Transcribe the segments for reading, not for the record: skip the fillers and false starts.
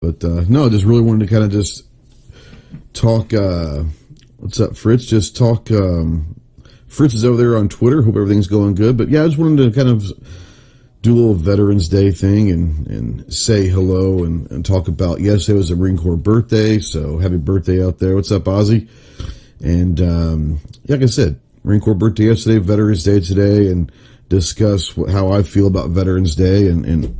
But no, just really wanted to kind of just talk. What's up, Fritz? Just talk. Fritz is over there on Twitter. Hope everything's going good. But yeah, I just wanted to kind of do a little Veterans Day thing and say hello and talk about. Yesterday was a Marine Corps birthday, so happy birthday out there. What's up, Ozzy? And like I said, Marine Corps birthday yesterday, Veterans Day today, and discuss how I feel about Veterans Day. And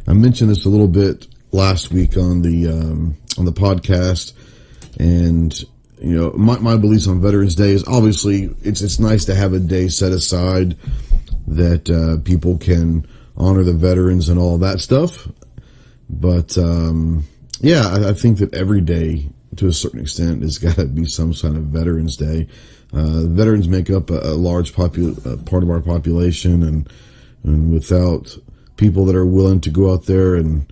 I mentioned this a little bit last week on the podcast, and you know, my beliefs on Veterans Day is obviously it's nice to have a day set aside that people can honor the veterans and all that stuff. But I think that every day, to a certain extent, has got to be some kind of Veterans Day. Veterans make up a large part of our population, and without people that are willing to go out there and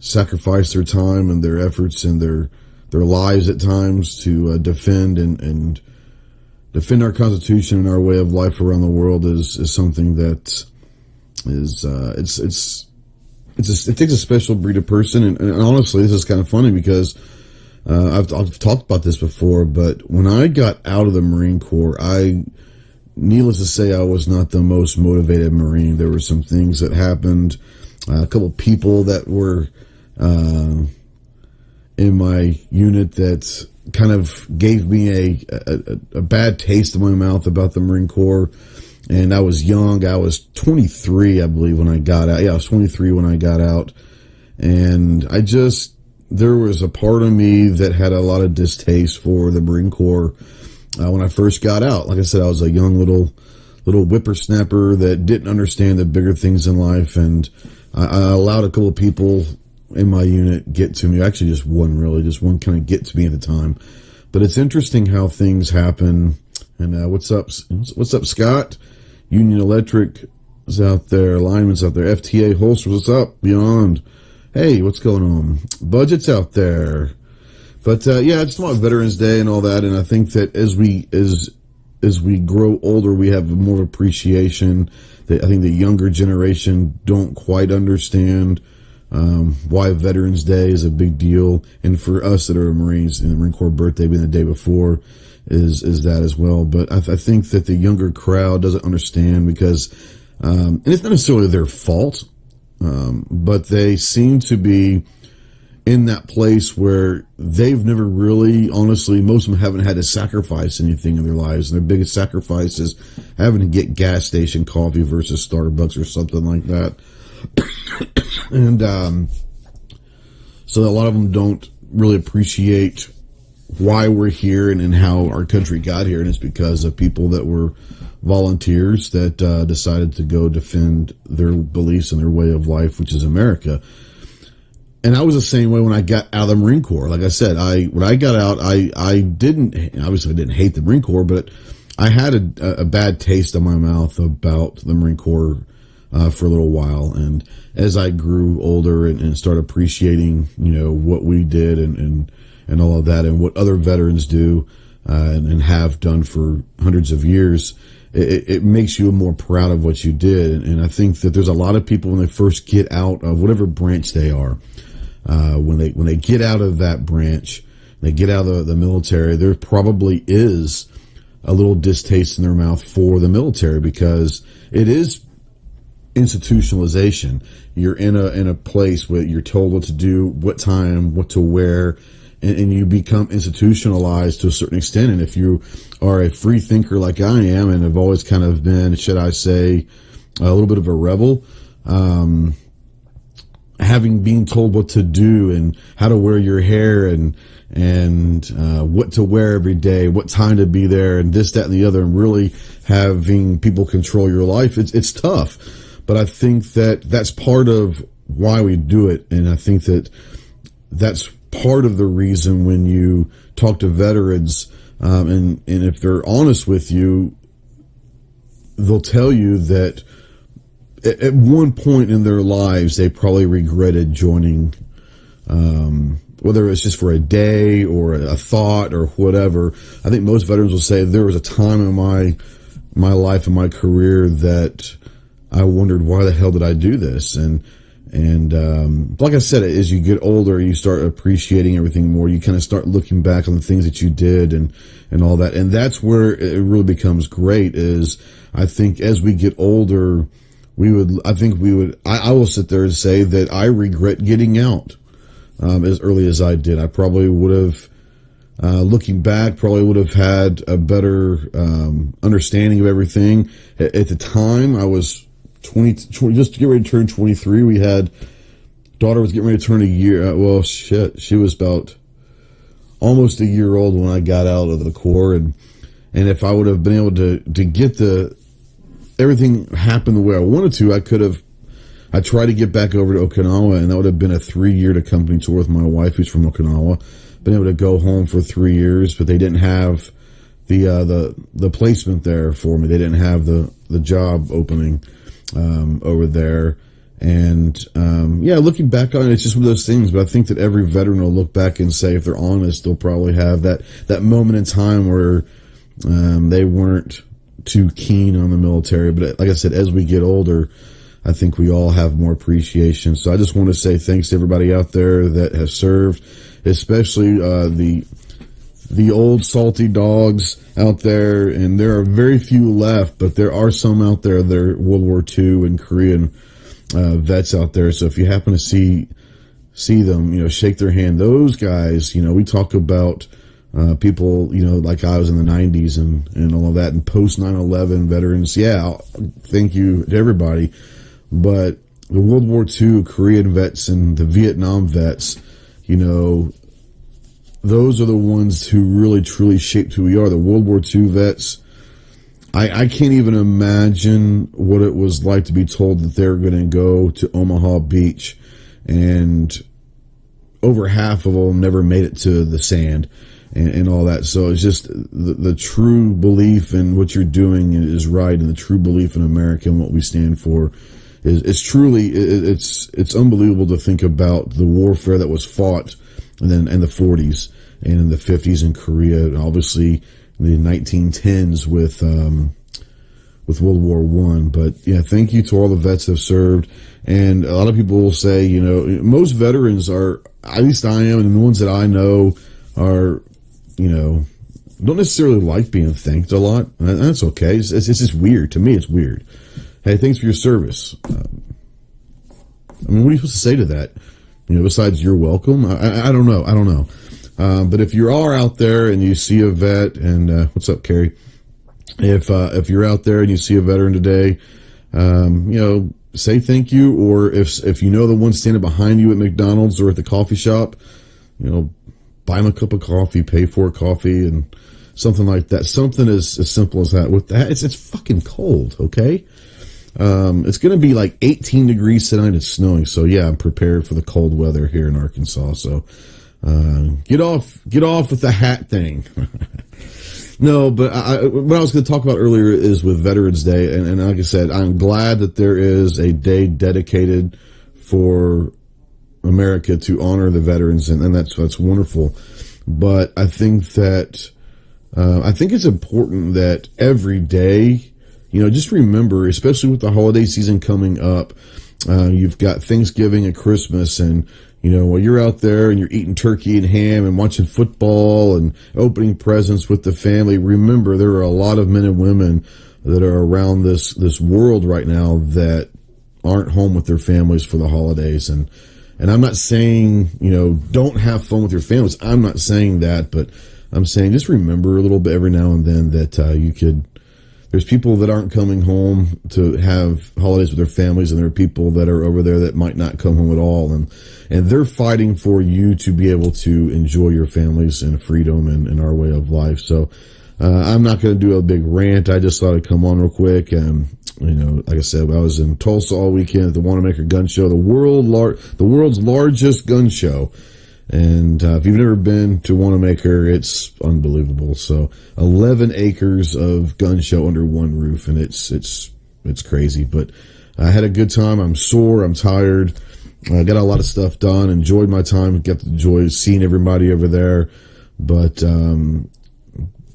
sacrifice their time and their efforts and their lives at times to defend and defend our Constitution and our way of life around the world is something that is it takes a special breed of person. And honestly, this is kind of funny because I've talked about this before, but when I got out of the Marine Corps, needless to say, I was not the most motivated Marine. There were some things that happened, a couple of people that were in my unit that kind of gave me a bad taste in my mouth about the Marine Corps. And I was young. I was 23, I believe, when I got out. Yeah, I was 23 when I got out. And there was a part of me that had a lot of distaste for the Marine Corps when I first got out. Like I said, I was a young little whippersnapper that didn't understand the bigger things in life. And I allowed a couple of people in my unit get to me. Actually, just one kind of get to me at the time. But it's interesting how things happen. And what's up, Scott? Union Electric is out there. Lineman's out there. FTA Holsters, what's up? Beyond. Hey, what's going on? Budget's out there. But just about Veterans Day and all that. And I think that as we grow older, we have more appreciation. I think the younger generation don't quite understand why Veterans Day is a big deal. And for us that are Marines, and the Marine Corps birthday being the day before is that as well. But I think that the younger crowd doesn't understand because, and it's not necessarily their fault, but they seem to be in that place where they've never really, honestly, most of them haven't had to sacrifice anything in their lives. And their biggest sacrifice is having to get gas station coffee versus Starbucks or something like that. And so a lot of them don't really appreciate why we're here and how our country got here. And it's because of people that were volunteers that decided to go defend their beliefs and their way of life, which is America. And I was the same way when I got out of the Marine Corps. Like I said, when I got out, I didn't hate the Marine Corps, but I had a bad taste in my mouth about the Marine Corps for a little while. And as I grew older and started appreciating, what we did and all of that and what other veterans do and have done for hundreds of years, it makes you more proud of what you did. And I think that there's a lot of people when they first get out of whatever branch they are, when they get out of that branch, they get out of the military, there probably is a little distaste in their mouth for the military because it is institutionalization. You're in a place where you're told what to do, what time, what to wear, and you become institutionalized to a certain extent. And if you are a free thinker like I am, and have always kind of been, should I say, a little bit of a rebel, having been told what to do and how to wear your hair and what to wear every day, what time to be there, and this, that, and the other, and really having people control your life, it's tough. But I think that that's part of why we do it. And I think that that's part of the reason when you talk to veterans, and if they're honest with you, they'll tell you that at one point in their lives, they probably regretted joining, whether it's just for a day or a thought or whatever. I think most veterans will say there was a time in my life and my career that I wondered, why the hell did I do this? And And like I said, as you get older, you start appreciating everything more. You kind of start looking back on the things that you did and all that. And that's where it really becomes great is I think as we get older, I will sit there and say that I regret getting out as early as I did. I probably would have, looking back, probably would have had a better understanding of everything. At the time, I was 20, just to get ready to turn 23. We had daughter was getting ready to turn a year. Well, shit, she was about almost a year old when I got out of the Corps, and if I would have been able to get everything happened the way I wanted to, I tried to get back over to Okinawa, and that would have been a 3-year company tour with my wife, who's from Okinawa. Been able to go home for 3 years, but they didn't have the placement there for me. They didn't have the job opening over there. And looking back on it, it's just one of those things. But I think that every veteran will look back and say, if they're honest, they'll probably have that moment in time where they weren't too keen on the military. But like I said, as we get older, I think we all have more appreciation. So I just want to say thanks to everybody out there that has served, especially the old salty dogs out there. And there are very few left, but there are some out there. There are World War II and Korean vets out there. So if you happen to see them, shake their hand. Those guys, we talk about people, like I was in the 90s and all of that, and post 9/11 veterans. Yeah, thank you to everybody. But the World War II Korean vets and the Vietnam vets, those are the ones who really truly shaped who we are. The World War II vets, I can't even imagine what it was like to be told that they're going to go to Omaha Beach, and over half of them never made it to the sand and all that. So it's just the true belief in what you're doing is right, and the true belief in America and what we stand for is truly, it's unbelievable to think about the warfare that was fought in the 40s and in the 50s in Korea, and obviously the 1910s with World War I. But yeah, thank you to all the vets that have served. And a lot of people will say, most veterans are, at least I am, and the ones that I know are, don't necessarily like being thanked a lot. And that's okay. It's just weird. To me, it's weird. Hey, thanks for your service. What are you supposed to say to that? Besides you're welcome? I don't know. But if you are out there and you see a vet, and what's up, Carrie? If you're out there and you see a veteran today, say thank you. Or if the one standing behind you at McDonald's or at the coffee shop, buy them a cup of coffee, pay for a coffee, and something like that. Something as simple as that. With that, it's fucking cold, okay? It's going to be like 18 degrees tonight. It's snowing. So yeah, I'm prepared for the cold weather here in Arkansas. So, get off with the hat thing. No, but what I was going to talk about earlier is with Veterans Day. And like I said, I'm glad that there is a day dedicated for America to honor the veterans. And that's wonderful. But I think that, it's important that every day, just remember, especially with the holiday season coming up, you've got Thanksgiving and Christmas, and, while you're out there and you're eating turkey and ham and watching football and opening presents with the family, remember there are a lot of men and women that are around this world right now that aren't home with their families for the holidays. And I'm not saying, don't have fun with your families. I'm not saying that, but I'm saying just remember a little bit every now and then that there's people that aren't coming home to have holidays with their families, and there are people that are over there that might not come home at all, and they're fighting for you to be able to enjoy your families and freedom and our way of life. So I'm not going to do a big rant. I just thought I'd come on real quick. And like I said, I was in Tulsa all weekend at the Wanamaker Gun Show, the world's largest gun show. And if you've never been to Wanamaker, it's unbelievable. So 11 acres of gun show under one roof, and it's crazy. But I had a good time. I'm sore. I'm tired. I got a lot of stuff done. Enjoyed my time. Got to enjoy seeing everybody over there. But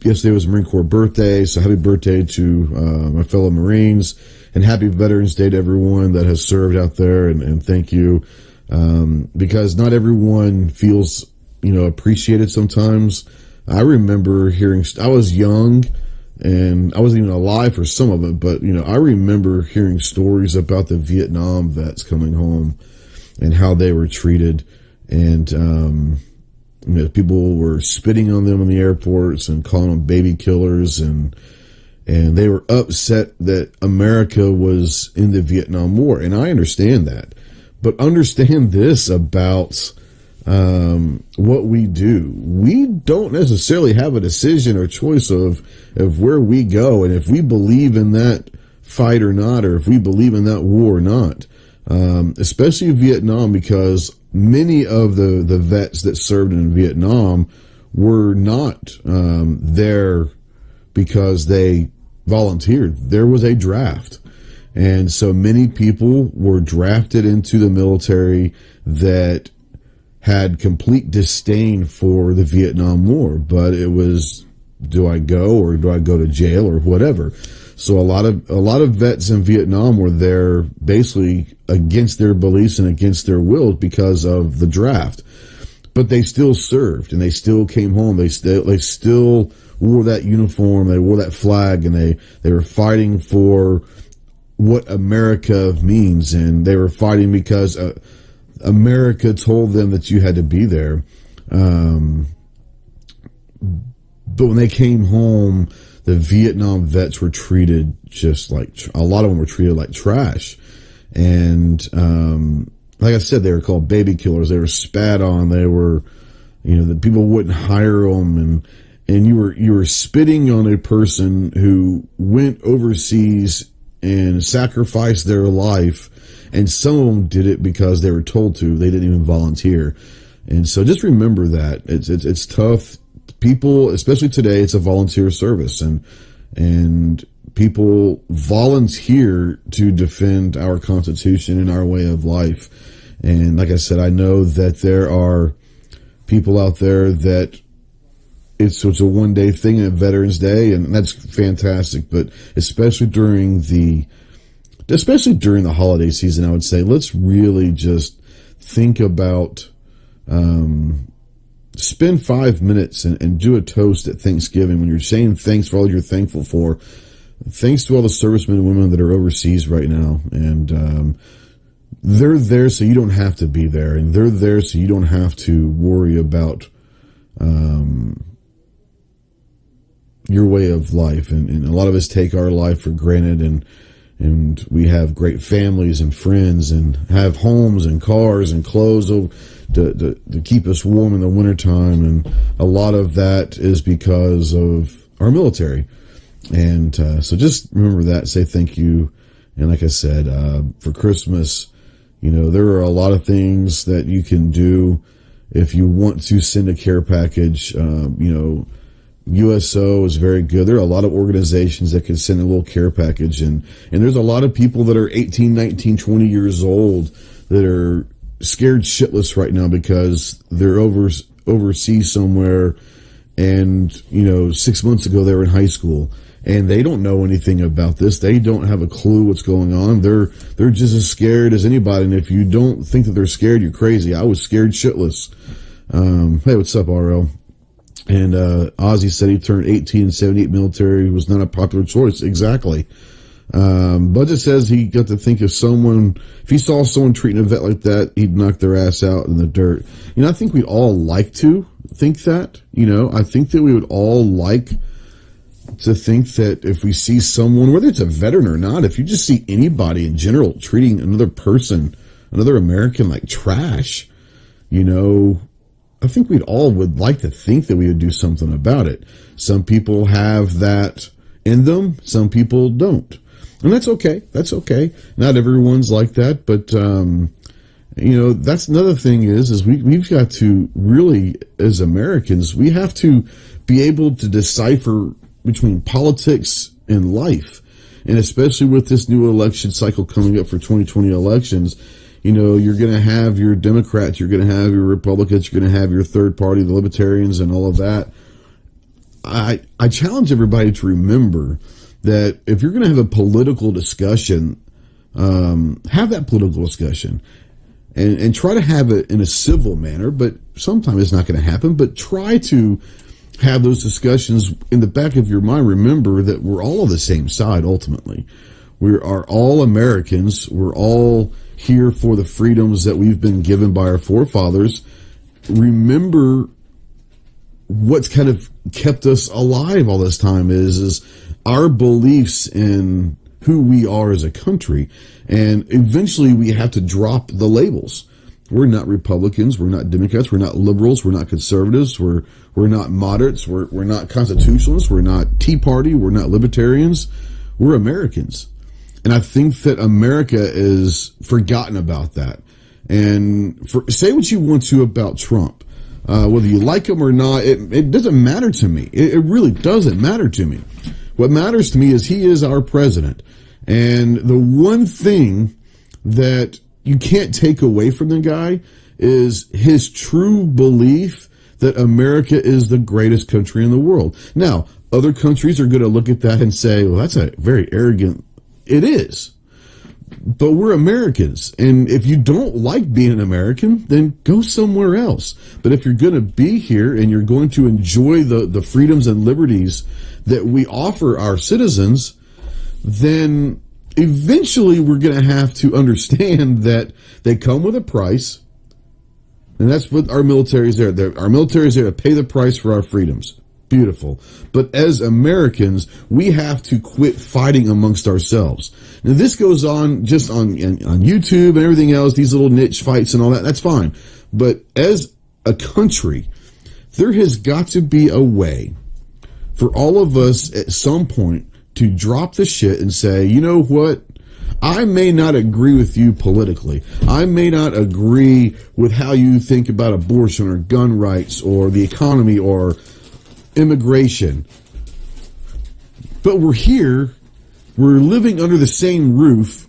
yesterday was Marine Corps birthday, so happy birthday to my fellow Marines. and happy Veterans Day to everyone that has served out there, and thank you, because not everyone feels, appreciated sometimes. I remember hearing, I was young and I wasn't even alive for some of it, but, I remember hearing stories about the Vietnam vets coming home and how they were treated. And, people were spitting on them in the airports and calling them baby killers, and they were upset that America was in the Vietnam War. And I understand that, but understand this about what we do. We don't necessarily have a decision or choice of where we go, and if we believe in that fight or not, or if we believe in that war or not, especially Vietnam, because many of the vets that served in Vietnam were not there because they volunteered. There was a draft. And so many people were drafted into the military that had complete disdain for the Vietnam War, but it was, do I go or do I go to jail or whatever? So a lot of vets in Vietnam were there basically against their beliefs and against their will because of the draft. But they still served and they still came home. They still wore that uniform, they wore that flag, and they were fighting for what America means, and they were fighting because America told them that you had to be there. But when they came home, the Vietnam vets were treated just like, a lot of them were treated like trash. And like I said, they were called baby killers. They were spat on. They were, the people wouldn't hire them, and you were spitting on a person who went overseas and sacrificed their life. And some of them did it because they were told to. They didn't even volunteer. And so just remember that it's tough. People, especially today, it's a volunteer service, and people volunteer to defend our Constitution and our way of life. And like I said, I know that there are people out there that it's a one-day thing at Veterans Day, and that's fantastic. But especially during the holiday season, I would say let's really just think about, spend 5 minutes and do a toast at Thanksgiving when you're saying thanks for all you're thankful for. Thanks to all the servicemen and women that are overseas right now. And they're there so you don't have to be there. And they're there so you don't have to worry about your way of life. And a lot of us take our life for granted, and we have great families and friends and have homes and cars and clothes to keep us warm in the wintertime. And a lot of that is because of our military. And so just remember that, say thank you. And like I said, for Christmas, there are a lot of things that you can do if you want to send a care package. USO is very good. There are a lot of organizations that can send a little care package. And there's a lot of people that are 18, 19, 20 years old that are scared shitless right now because they're overseas somewhere. And, 6 months ago they were in high school and they don't know anything about this. They don't have a clue what's going on. They're just as scared as anybody. And if you don't think that they're scared, you're crazy. I was scared shitless. Hey, what's up, RL? And Ozzy said he turned 18 in 78 military. Was not a popular choice. Exactly. Budget says he got to think if he saw someone treating a vet like that, he'd knock their ass out in the dirt. I think we'd all like to think that. I think that we would all like to think that if we see someone, whether it's a veteran or not, if you just see anybody in general treating another person, another American like trash, I think we'd all would like to think that we would do something about it. Some people have that in them. Some people don't. And that's okay. That's okay. Not everyone's like that. But, that's another thing is we've got to really, as Americans, we have to be able to decipher between politics and life. And especially with this new election cycle coming up for 2020 elections, you're going to have your Democrats, you're going to have your Republicans, you're going to have your third party, the Libertarians, and all of that. I challenge everybody to remember that that if you're going to have a political discussion, have that political discussion and try to have it in a civil manner, but sometimes it's not going to happen, but try to have those discussions in the back of your mind. Remember that we're all on the same side ultimately. We are all Americans. We're all here for the freedoms that we've been given by our forefathers. Remember what's kind of kept us alive all this time is our beliefs in who we are as a country. And eventually we have to drop the labels. We're not Republicans. We're not Democrats. We're not liberals. We're not conservatives. We're not moderates. We're not constitutionalists. We're not Tea Party. We're not libertarians. We're Americans. And I think that America is forgotten about that. And say what you want to about Trump. Whether you like him or not, it doesn't matter to me. It really doesn't matter to me. What matters to me is he is our president. And the one thing that you can't take away from the guy is his true belief that America is the greatest country in the world. Now, other countries are going to look at that and say, well, that's a very arrogant. It is. But we're Americans. And if you don't like being an American, then go somewhere else. But if you're going to be here and you're going to enjoy the freedoms and liberties that we offer our citizens, then eventually we're going to have to understand that they come with a price. And that's what our military is there. Our military is there to pay the price for our freedoms. Beautiful. But as Americans, we have to quit fighting amongst ourselves. Now, this goes on just on YouTube and everything else, these little niche fights and all that. That's fine. But as a country, there has got to be a way for all of us at some point to drop the shit and say, you know what? I may not agree with you politically. I may not agree with how you think about abortion or gun rights or the economy or immigration. But we're here. We're living under the same roof.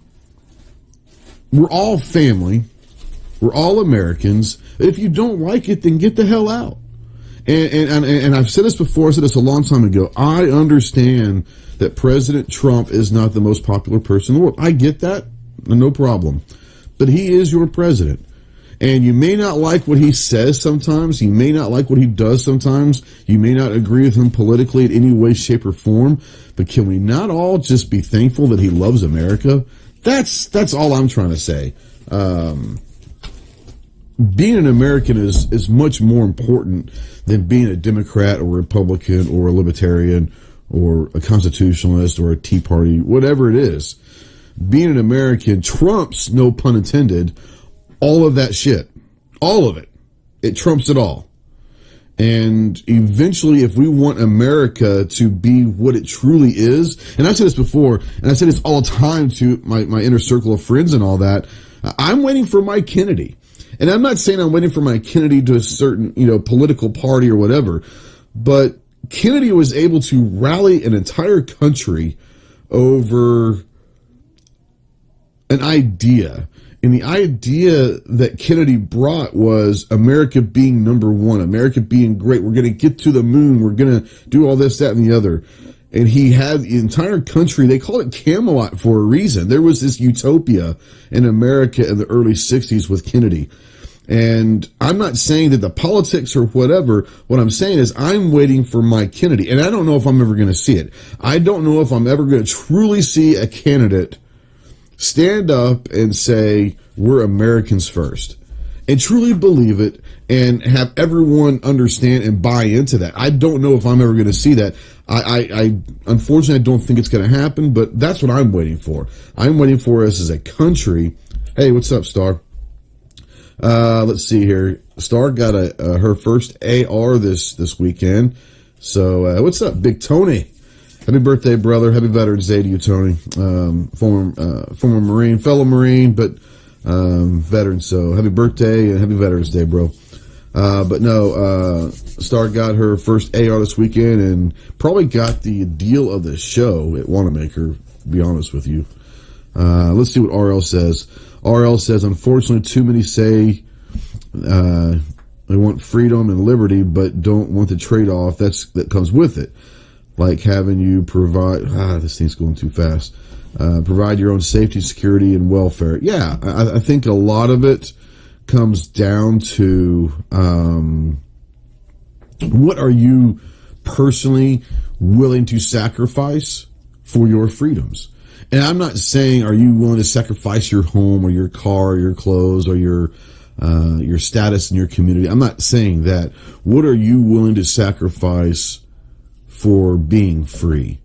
We're all family. We're all Americans. If you don't like it, then get the hell out. And I've said this before. I said this a long time ago. I understand that President Trump is not the most popular person in the world. I get that. No problem. But he is your president. And you may not like what he says sometimes. You may not like what he does sometimes. You may not agree with him politically in any way, shape, or form. But can we not all just be thankful that he loves America? That's all I'm trying to say. Being an American is much more important than being a Democrat or Republican or a Libertarian or a Constitutionalist or a Tea Party, whatever it is. Being an American trumps, no pun intended, all of that shit. All of it. It trumps it all. And eventually, if we want America to be what it truly is, and I said this before, and I said this all the time to my inner circle of friends and all that, I'm waiting for Mike Kennedy. And I'm not saying I'm waiting for Mike Kennedy to a certain, political party or whatever, but Kennedy was able to rally an entire country over an idea. And the idea that Kennedy brought was America being number one, America being great. We're going to get to the moon. We're going to do all this, that, and the other. And he had the entire country, they called it Camelot for a reason. There was this utopia in America in the early 60s with Kennedy. And I'm not saying that the politics or whatever. What I'm saying is I'm waiting for Mike Kennedy. And I don't know if I'm ever going to see it. I don't know if I'm ever going to truly see a candidate stand up and say, we're Americans first, and truly believe it and have everyone understand and buy into that. I don't know if I'm ever going to see that. I unfortunately, I don't think it's going to happen, but that's what I'm waiting for. I'm waiting for us as a country. Hey, what's up, Star? Let's see here. Star got her first AR this weekend. So, what's up, Big Tony? Happy birthday, brother. Happy Veterans Day to you, Tony. Former Marine, fellow Marine, but veteran. So happy birthday and happy Veterans Day, bro. But no, Star got her first AR this weekend and probably got the deal of the show at Wanamaker, to be honest with you. Let's see what RL says. RL says, unfortunately, too many say they want freedom and liberty, but don't want the trade-off that comes with it. like having you provide, this thing's going too fast, provide your own safety, security, and welfare. Yeah, I think a lot of it comes down to what are you personally willing to sacrifice for your freedoms. And I'm not saying are you willing to sacrifice your home or your car or your clothes or your status in your community. I'm not saying that. What are you willing to sacrifice for being free?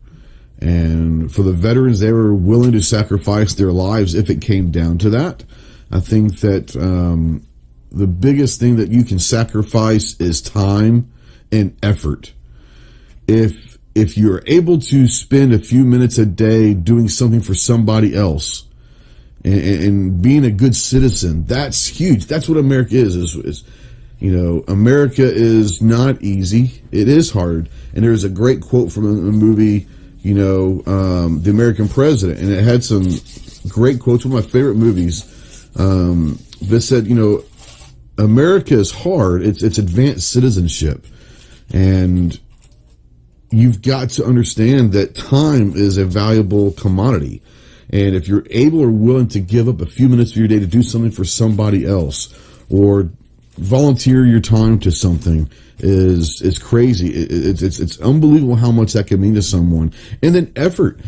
And for the veterans, they were willing to sacrifice their lives if it came down to that. I think that the biggest thing that you can sacrifice is time and effort. If you're able to spend a few minutes a day doing something for somebody else and being a good citizen, that's huge. That's what America is, America is not easy. It is hard. And there's a great quote from a movie, The American President, and it had some great quotes. One of my favorite movies that said, America is hard. It's advanced citizenship. And you've got to understand that time is a valuable commodity. And if you're able or willing to give up a few minutes of your day to do something for somebody else or volunteer your time to something is crazy. It's unbelievable how much that can mean to someone. And then effort,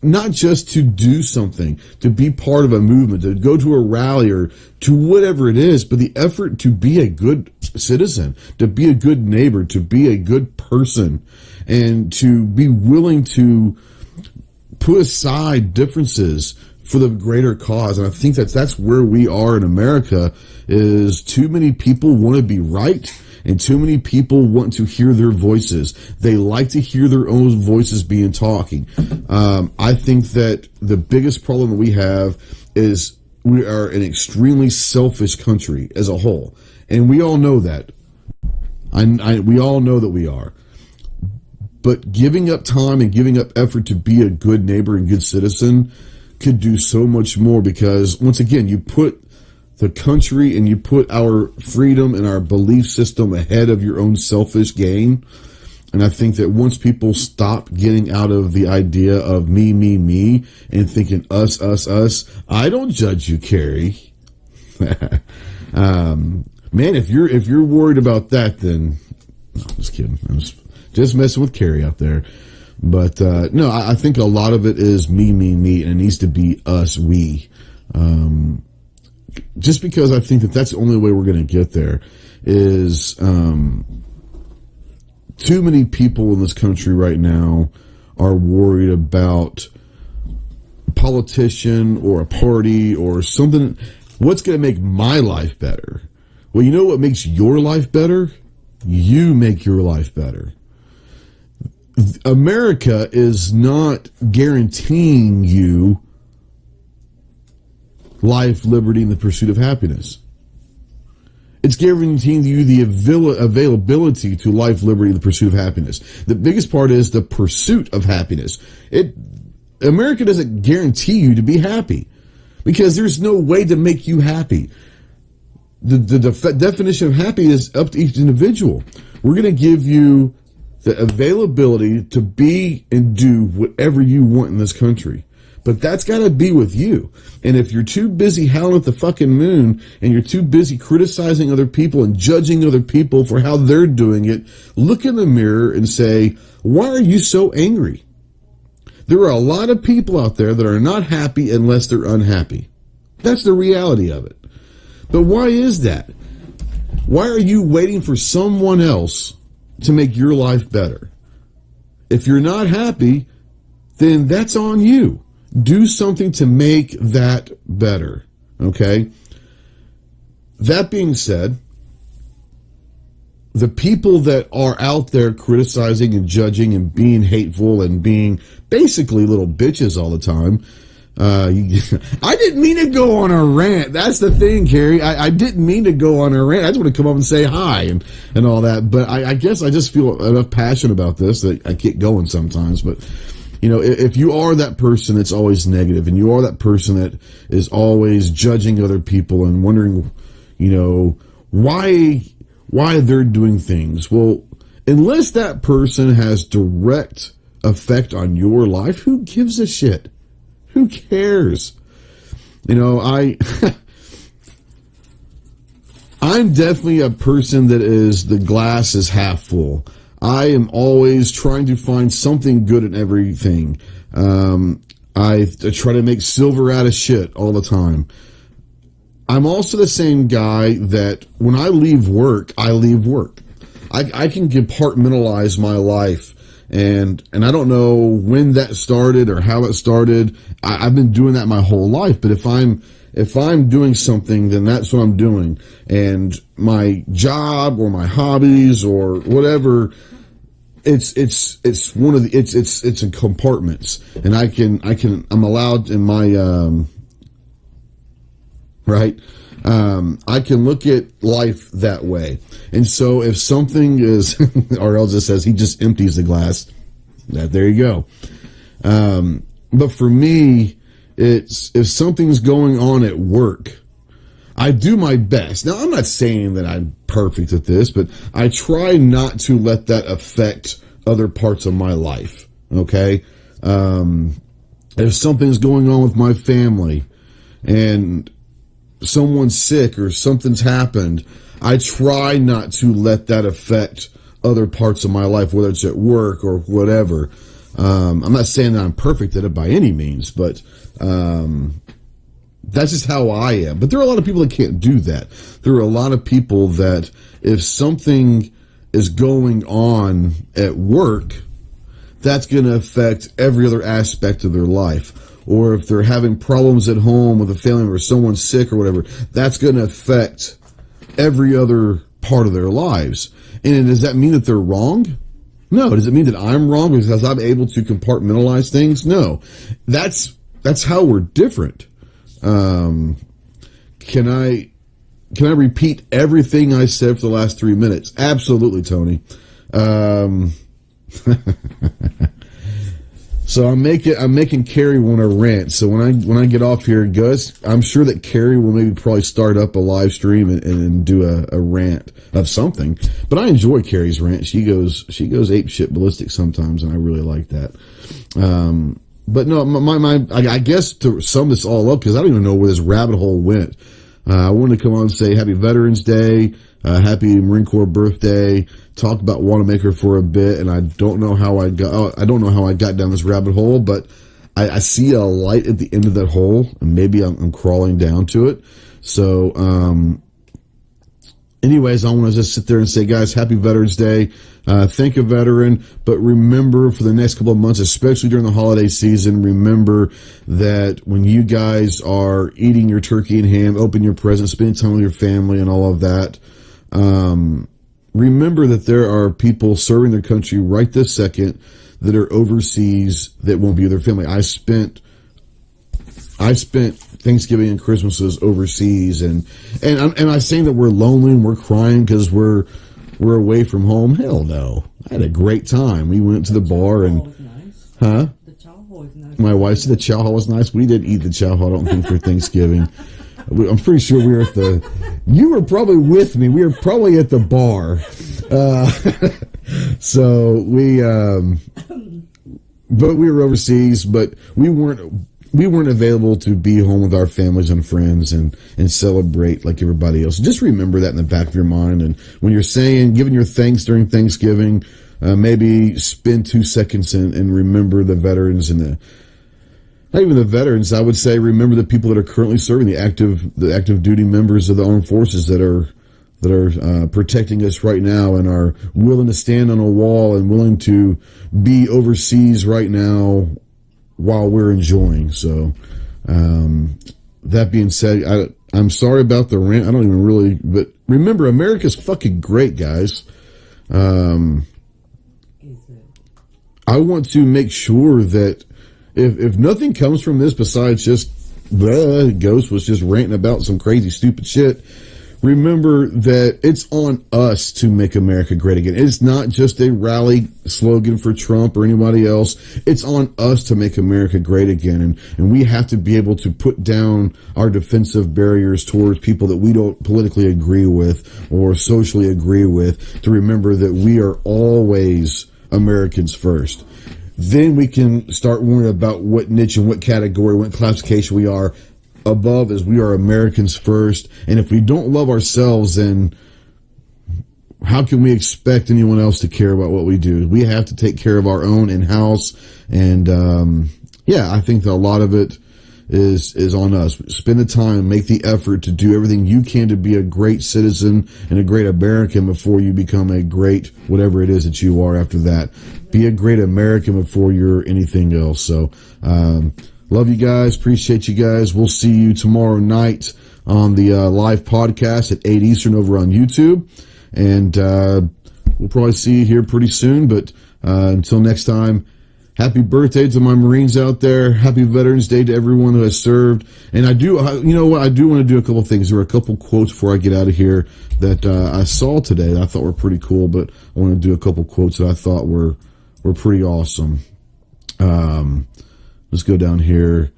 not just to do something, to be part of a movement, to go to a rally or to whatever it is, but the effort to be a good citizen, to be a good neighbor, to be a good person, and to be willing to put aside differences for the greater cause. And I think that's where we are in America, is too many people want to be right. And too many people want to hear their voices. They like to hear their own voices being talking. I think that the biggest problem that we have is we are an extremely selfish country as a whole. And we all know that. We all know that we are. But giving up time and giving up effort to be a good neighbor and good citizen could do so much more, because once again, you put the country and you put our freedom and our belief system ahead of your own selfish gain. And I think that once people stop getting out of the idea of me and thinking us, I don't judge you, Carrie. Man, if you're worried about that, then no, I'm just kidding. I'm just messing with Carrie out there. But no, I think a lot of it is me, and it needs to be us, we. Just because I think that that's the only way we're going to get there is too many people in this country right now are worried about a politician or a party or something. What's going to make my life better? Well, you know what makes your life better? You make your life better. America is not guaranteeing you life, liberty, and the pursuit of happiness. It's guaranteeing you the availability to life, liberty, and the pursuit of happiness. The biggest part is the pursuit of happiness. America doesn't guarantee you to be happy, because there's no way to make you happy. The definition of happy is up to each individual. We're going to give you the availability to be and do whatever you want in this country. But that's got to be with you. And if you're too busy howling at the fucking moon and you're too busy criticizing other people and judging other people for how they're doing it, look in the mirror and say, why are you so angry? There are a lot of people out there that are not happy unless they're unhappy. That's the reality of it. But why is that? Why are you waiting for someone else to make your life better? If you're not happy, then that's on you. Do something to make that better, okay? That being said, the people that are out there criticizing and judging and being hateful and being basically little bitches all the time, I didn't mean to go on a rant. That's the thing, Carrie. I didn't mean to go on a rant. I just want to come up and say hi and all that. But I guess I just feel enough passion about this that I get going sometimes. But if you are that person that's always negative, and you are that person that is always judging other people and wondering, why they're doing things. Well, unless that person has direct effect on your life, who gives a shit? Who cares? You know, I'm definitely a person that is, the glass is half full. I am always trying to find something good in everything. I try to make silver out of shit all the time. I'm also the same guy that when I leave work, I leave work. I can compartmentalize my life, and I don't know when that started or how it started. I've been doing that my whole life, but if I'm doing something, then that's what I'm doing. And my job or my hobbies or whatever, it's in compartments, and I'm allowed in my right. I can look at life that way. And so if something is, RL just says he just empties the glass. There you go. But for me, it's, if something's going on at work, I do my best. Now, I'm not saying that I'm perfect at this, but I try not to let that affect other parts of my life. Okay. If something's going on with my family and someone's sick or something's happened, I try not to let that affect other parts of my life, whether it's at work or whatever. I'm not saying that I'm perfect at it by any means, but that's just how I am. But there are a lot of people that can't do that. There are a lot of people that if something is going on at work, that's going to affect every other aspect of their life. Or if they're having problems at home with a family or someone's sick or whatever, that's going to affect every other part of their lives. And does that mean that they're wrong? No. Does it mean that I'm wrong because I'm able to compartmentalize things? No. That's how we're different. Can I repeat everything I said for the last 3 minutes? Absolutely, Tony. So I'm making Carrie want to rant. So when I get off here, Gus, I'm sure that Carrie will maybe probably start up a live stream and do a rant of something. But I enjoy Carrie's rant. She goes ape shit ballistic sometimes, and I really like that. But no, I guess to sum this all up, because I don't even know where this rabbit hole went. I wanted to come on and say Happy Veterans Day, Happy Marine Corps birthday, talk about Wanamaker for a bit, and I don't know how I got down this rabbit hole, but I see a light at the end of that hole, and maybe I'm crawling down to it. So, anyways, I want to just sit there and say, guys, Happy Veterans Day. Thank a veteran, but remember for the next couple of months, especially during the holiday season, remember that when you guys are eating your turkey and ham, open your presents, spending time with your family and all of that, remember that there are people serving their country right this second that are overseas that won't be with their family. I spent Thanksgiving and Christmases overseas, and I'm saying that we're lonely and we're crying because we're away from home. Hell no. I had a great time. We went to the bar and nice. Huh? The chow hall is nice. My wife said the chow hall was nice. We didn't eat the chow hall, I don't think, for Thanksgiving. I'm pretty sure we were you were probably with me. We were probably at the bar. So but we were overseas, but we weren't available to be home with our families and friends and celebrate like everybody else. Just remember that in the back of your mind. And when you're giving your thanks during Thanksgiving, maybe spend 2 seconds and remember the veterans and not even the veterans. I would say remember the people that are currently serving, the active duty members of the armed forces that are protecting us right now and are willing to stand on a wall and willing to be overseas right now while we're enjoying. So, that being said, I'm sorry about the rant. I don't even really, but remember, America's fucking great, guys. I want to make sure that if nothing comes from this besides just Ghost was just ranting about some crazy stupid shit, remember that it's on us to make America great again. It's not just a rally slogan for Trump or anybody else. It's on us to make America great again. And we have to be able to put down our defensive barriers towards people that we don't politically agree with or socially agree with, to remember that we are always Americans first. Then we can start worrying about what niche and what category, what classification we are above, as we are Americans first. And if we don't love ourselves, then how can we expect anyone else to care about what we do? We have to take care of our own in-house. And I think that a lot of it is on us. Spend the time, make the effort to do everything you can to be a great citizen and a great American before you become a great whatever it is that you are after that. Be a great American before you're anything else. So love you guys. Appreciate you guys. We'll see you tomorrow night on the live podcast at 8 Eastern over on YouTube. And we'll probably see you here pretty soon. But until next time, happy birthday to my Marines out there. Happy Veterans Day to everyone who has served. And I do want to do a couple things. There were a couple quotes before I get out of here that I saw today that I thought were pretty cool. But I want to do a couple quotes that I thought were pretty awesome. Let's go down here.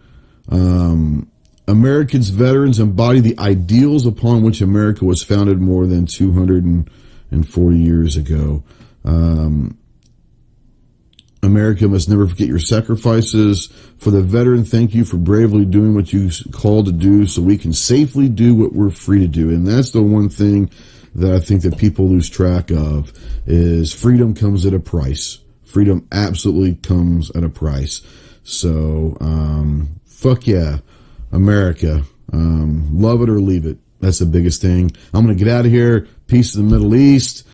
Americans' veterans embody the ideals upon which America was founded more than 240 years ago. America must never forget your sacrifices. For the veteran, thank you for bravely doing what you called to do so we can safely do what we're free to do. And that's the one thing that I think that people lose track of, is freedom comes at a price. Freedom absolutely comes at a price. So, fuck yeah, America. Love it or leave it. That's the biggest thing. I'm going to get out of here. Peace to the Middle East.